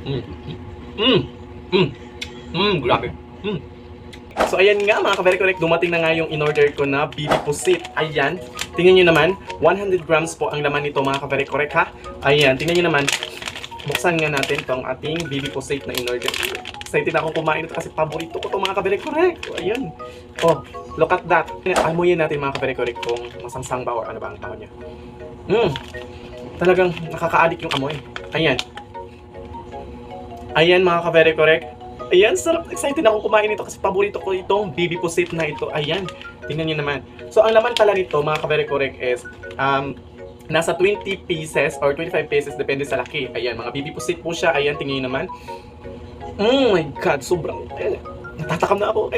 Mm. Mm. Mm. Grabe. Mm. So ayan nga mga ka-very correct, dumating na nga yung in-order ko na BB Pusit. Ayan, tingnan nyo naman, 100 grams po ang laman nito mga ka-very correct ha. Ayan, tingnan nyo naman, buksan nga natin itong ating BB Pusit na in-order. Excited akong kumain ito kasi paborito ko ito mga ka-very correct. Ayan, oh, look at that. Amuyin natin mga ka-very correct kung masangsang ba or ano ba ang tawag niya. Talagang nakaka-addict yung amoy. Ayan. Ayan mga ka-very correct. Ayan, sarap. Excited akong kumain nito kasi paborito ko itong BB Pusit na ito. Ayan, tingnan nyo naman. So, ang laman pala nito, mga ka-very correct, is nasa 20 pieces or 25 pieces, depende sa laki. Ayan, mga BB Pusit po siya. Ayan, tingnan nyo naman. Oh my God, sobrang... natatakam na ako.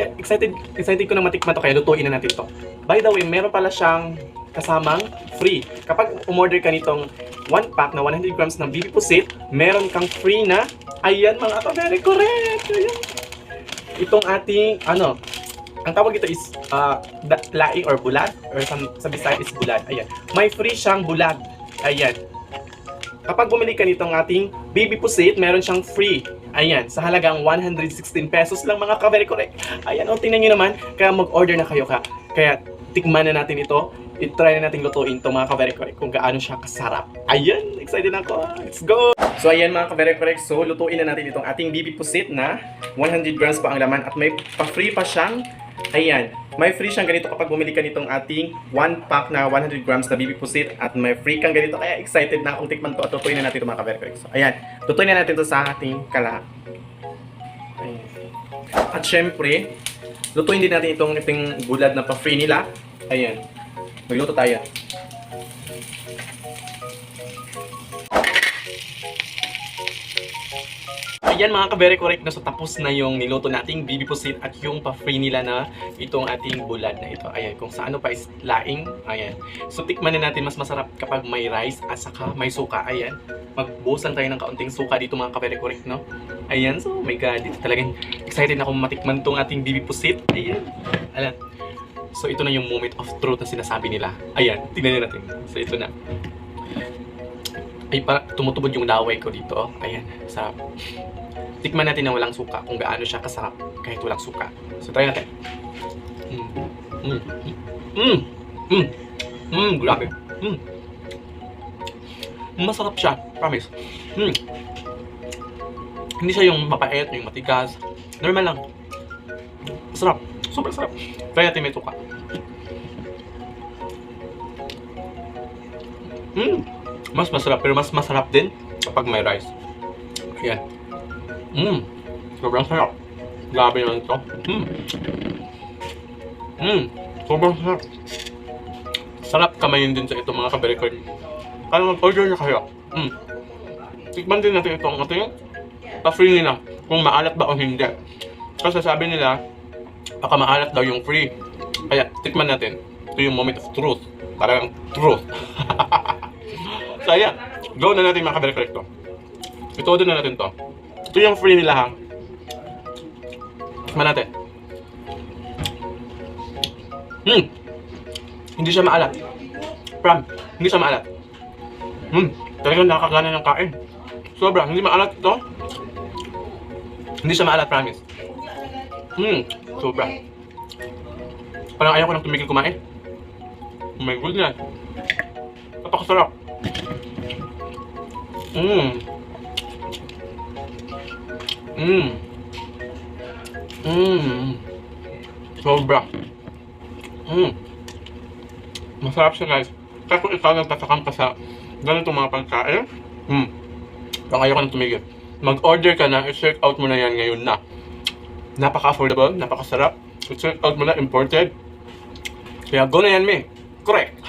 Excited ko na matikman to, kaya lutuin na natin to. By the way, meron pala siyang kasamang free. Kapag umorder ka nitong 1 pack na 100 grams ng BB Pusit, meron kang free na, ayan mga ka-very correct. Ayan. Itong ating, ang tawag ito is laing or bulad, or sa Bisaya is bulad. Ayan. May free siyang bulag. Ayan. Kapag bumili ka nitong ating BB Pusit, meron siyang free. Ayan, sa halagang 116 pesos lang mga ka-very correct. Ayan, tingnan nyo naman, kaya mag-order na kayo ka. Kaya tikman na natin ito. I-try na natin lutuin ito mga ka-very correct kung gaano siya kasarap. Ayan, excited ako. Let's go! So ayan mga ka-very correct, so lutuin na natin itong ating BB Pusit na 100 grams pa ang laman at may pa-free pa siyang, ayan, may free siyang ganito kapag bumili ka nitong ating 1 pack na 100 grams na BB Pusit at may free kang ganito. Kaya excited na akong tikman to at lutuin na natin ito mga ka-very correct. So ayan, lutuin na natin ito sa ating kalan. Ayan. At syempre, lutuin din natin itong bulad na pa-free nila. Ayan. Magluto tayo. Ayan mga ka-very correct na, so tapos na yung niluto nating BB Pusit at yung pa-free nila na itong ating bulad na ito. Ayan, kung sa ano pa is laing. Ayan. So tikman na natin, mas masarap kapag may rice at saka may suka. Ayan. Magbuhos lang tayo ng kaunting suka dito mga ka-very correct, no? Ayan, so oh my God, dito talagang excited na akong matikman tong ating BB Pusit. Ayan. Ayan. So ito na yung moment of truth na sinasabi nila. Ayan, tingnan natin. So ito na. Ay, parang tumutubod yung laway ko dito. Ayan, sarap. Tikman natin na walang suka kung gaano siya kasarap kahit walang suka. So try natin. Grabe. Masarap siya, promise. Hindi siya yung mapait, yung matigas. Normal lang. Masarap. Super sarap. Try natin may suka. Mas masarap, pero mas masarap din kapag may rice. Ayan. Sobrang sarap. Grabe naman ito. Sobrang sarap. Sarap kamayin din sa ito mga ka-very correct. Kaya mag-order na kayo. Tikman din natin itong ating pa-free nila kung maalat ba o hindi. Kasi sabi nila baka maalat daw yung free. Kaya tikman natin. Ito yung moment of truth. Parang truth. So ayan, go na natin mga ka-very correct to. Ito din na natin to. Ito yung free nila ha. Tikman natin. Hindi siya maalat. Pram, hindi siya maalat. Talagang nakakagana ng kain. Sobra, hindi maalat ito. Hindi siya maalat, promise. Sobra. Parang ayaw ko nang tumigil kumain. Oh my goodness. Napakasarap. Sobra. Masarap siya guys. Kaya kung ikaw nagtatakam ka sa ganitong mga pagkain, parang ayaw ka nang tumigil. Mag-order ka na, i-check out mo na yan ngayon na. Napaka-affordable, napakasarap. I-check out mo na, imported. Kaya go na yan, me. Correct.